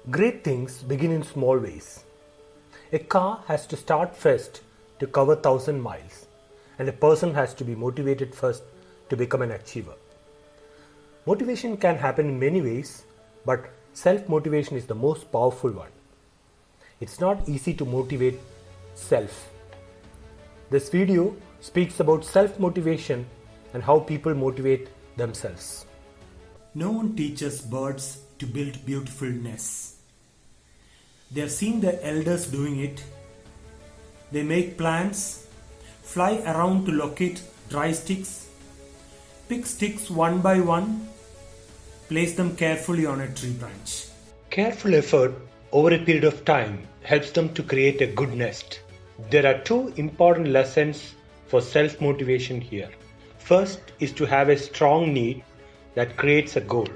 Great things begin in small ways. A car has to start first to cover 1,000 miles, and a person has to be motivated first to become an achiever. Motivation can happen in many ways, but self-motivation is the most powerful one. It's not easy to motivate self. This video speaks about self-motivation and how people motivate themselves. No one teaches birds to build beautiful nests. They have seen their elders doing it. They make plans, fly around to locate dry sticks, pick sticks one by one, place them carefully on a tree branch. Careful effort over a period of time helps them to create a good nest. There are two important lessons for self-motivation here. First is to have a strong need that creates a goal.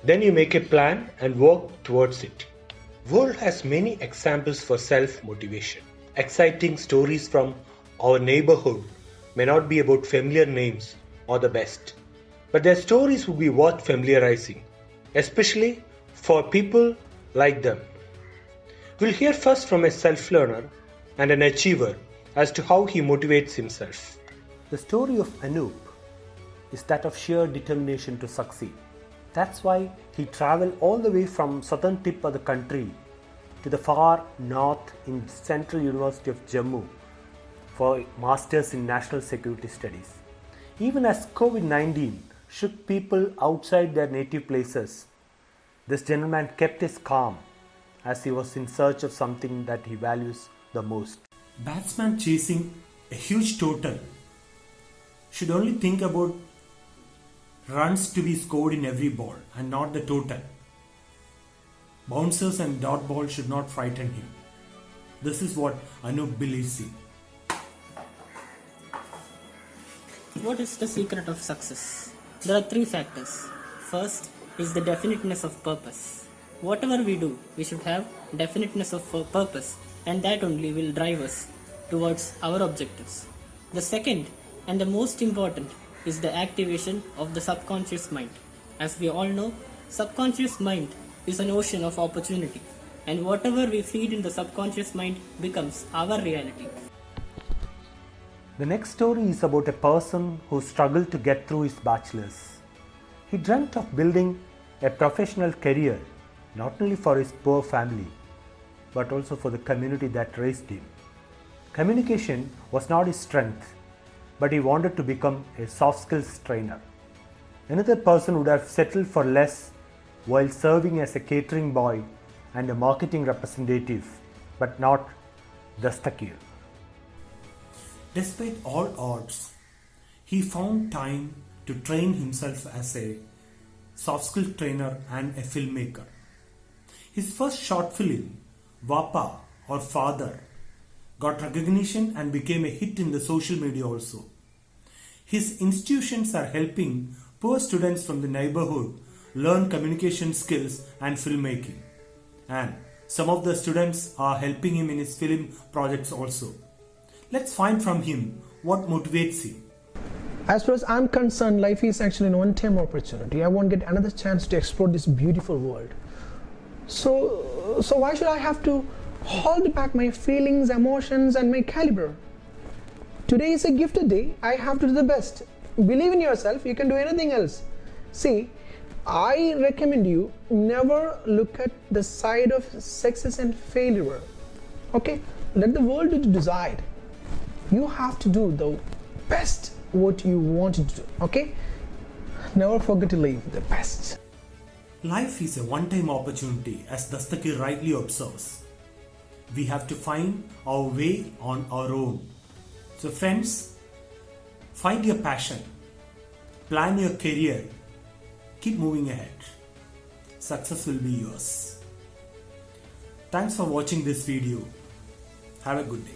Then you make a plan and work towards it. World has many examples for self-motivation. Exciting stories from our neighborhood may not be about familiar names or the best, but their stories would be worth familiarizing, especially for people like them. We'll hear first from a self-learner and an achiever as to how he motivates himself. The story of Anup is that of sheer determination to succeed. That's why he traveled all the way from southern tip of the country to the far north in Central University of Jammu for Masters in National Security Studies. Even as COVID-19 shook people outside their native places, this gentleman kept his calm as he was in search of something that he values the most. Batsman chasing a huge total should only think about runs to be scored in every ball and not the total. Bouncers and dot ball should not frighten him. This is what Anup believes in. What is the secret of success? There are three factors. First is the definiteness of purpose. Whatever we do, we should have definiteness of purpose, and that only will drive us towards our objectives. The second and the most important is the activation of the subconscious mind. As we all know, subconscious mind is an ocean of opportunity, and whatever we feed in the subconscious mind becomes our reality. The next story is about a person who struggled to get through his bachelor's. He dreamt of building a professional career, not only for his poor family, but also for the community that raised him. Communication was not his strength, but he wanted to become a soft skills trainer. Another person would have settled for less while serving as a catering boy and a marketing representative, but not Dastakir. Despite all odds, he found time to train himself as a soft skill trainer and a filmmaker. His first short film, Vapa or Father, got recognition and became a hit in the social media also. His institutions are helping poor students from the neighborhood learn communication skills and filmmaking. And some of the students are helping him in his film projects also. Let's find from him what motivates him. As far as I'm concerned, life is actually an one-time opportunity. I won't get another chance to explore this beautiful world. So why should I have to hold back my feelings, emotions, and my caliber? Today is a gifted day. I have to do the best. Believe in yourself. You can do anything else. See, I recommend you never look at the side of success and failure. Okay? Let the world decide. You have to do the best what you want to do. Okay? Never forget to live the best. Life is a one-time opportunity, as Dastakir rightly observes. We have to find our way on our own. So friends, find your passion, plan your career, keep moving ahead. Success will be yours. Thanks for watching this video. Have a good day.